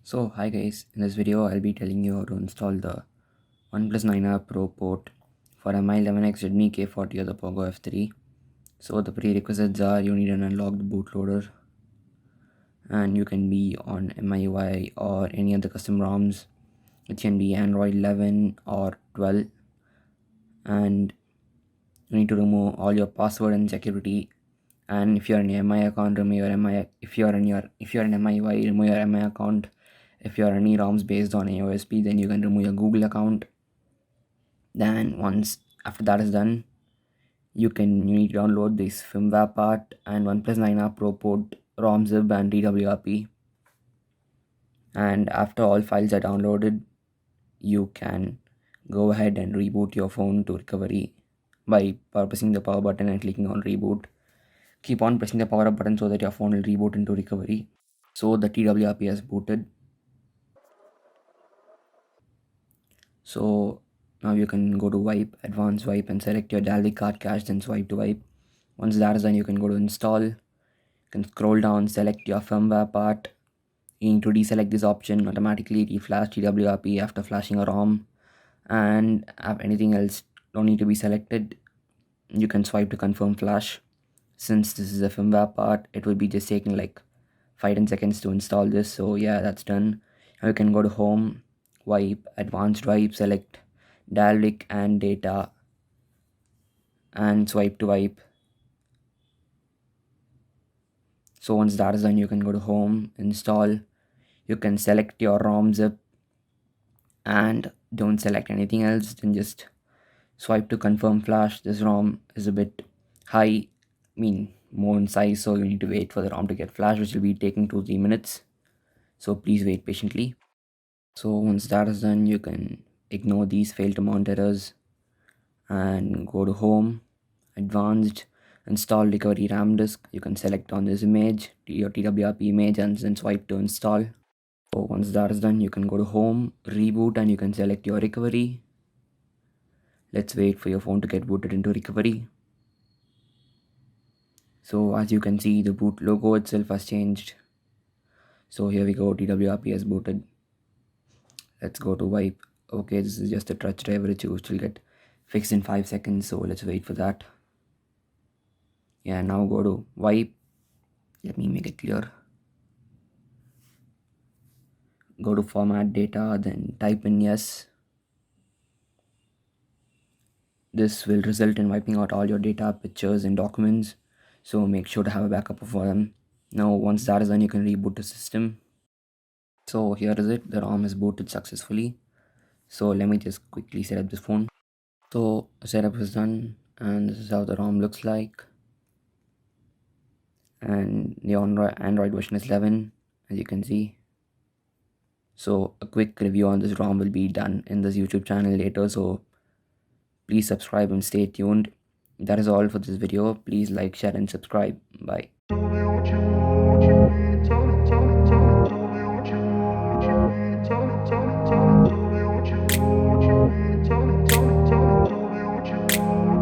So hi guys, in this video I'll be telling you how to install the OnePlus 9R Pro port for Mi11X Redmi K40 or the POCO F3. So the prerequisites are you need an unlocked bootloader and you can be on MIUI or any other custom ROMs. It can be Android 11 or 12, and you need to remove all your password and security. And if you're an MI account, remove your MI. If you're an MIUI, remove your MI account. If you're any ROMs based on AOSP, then you can remove your Google account. Then once after that is done, you need to download this firmware part and OnePlus 9R Pro port, ROM zip and TWRP. And after all files are downloaded, you can go ahead and reboot your phone to recovery by pressing the power button and clicking on reboot. Keep on pressing the power up button so that your phone will reboot into recovery. So the TWRP has booted. So now you can go to wipe, advanced wipe, and select your Dalvik card cache, then swipe to wipe. Once that is done, you can go to install. You can scroll down, select your firmware part. You need to deselect this option. Automatically reflash TWRP after flashing a ROM, and if anything else don't need to be selected, you can swipe to confirm flash. Since this is a firmware part, it will be just taking like 5-10 seconds to install this. So yeah, that's done. Now you can go to home, wipe, advanced wipe, select Dalvik and data, and swipe to wipe. So once that is done, you can go to home, install. You can select your ROM zip and don't select anything else, then just swipe to confirm flash. This ROM is a bit high, more in size, so you need to wait for the ROM to get flashed, which will be taking 2-3 minutes. So please wait patiently. So once that is done, you can ignore these fail to mount errors and go to home, advanced, install recovery RAM disk. You can select on this image, your TWRP image, and then swipe to install. So once that is done, you can go to home, reboot, and you can select your recovery. Let's wait for your phone to get booted into recovery. So as you can see, the boot logo itself has changed. So here we go, TWRP has booted. Let's go to wipe. Okay, this is just a touch driver which will get fixed in 5 seconds, so let's wait for that. Yeah, now go to wipe. Let me make it clear. Go to format data, then type in yes. This will result in wiping out all your data, pictures, and documents, so make sure to have a backup of them. Now once that is done, you can reboot the system. So here is it, the ROM is booted successfully. So let me just quickly set up this phone. So setup is done, and this is how the ROM looks like. And the Android version is 11, as you can see. So a quick review on this ROM will be done in this YouTube channel later, so please subscribe and stay tuned. That is all for this video. Please like, share, and subscribe. Bye.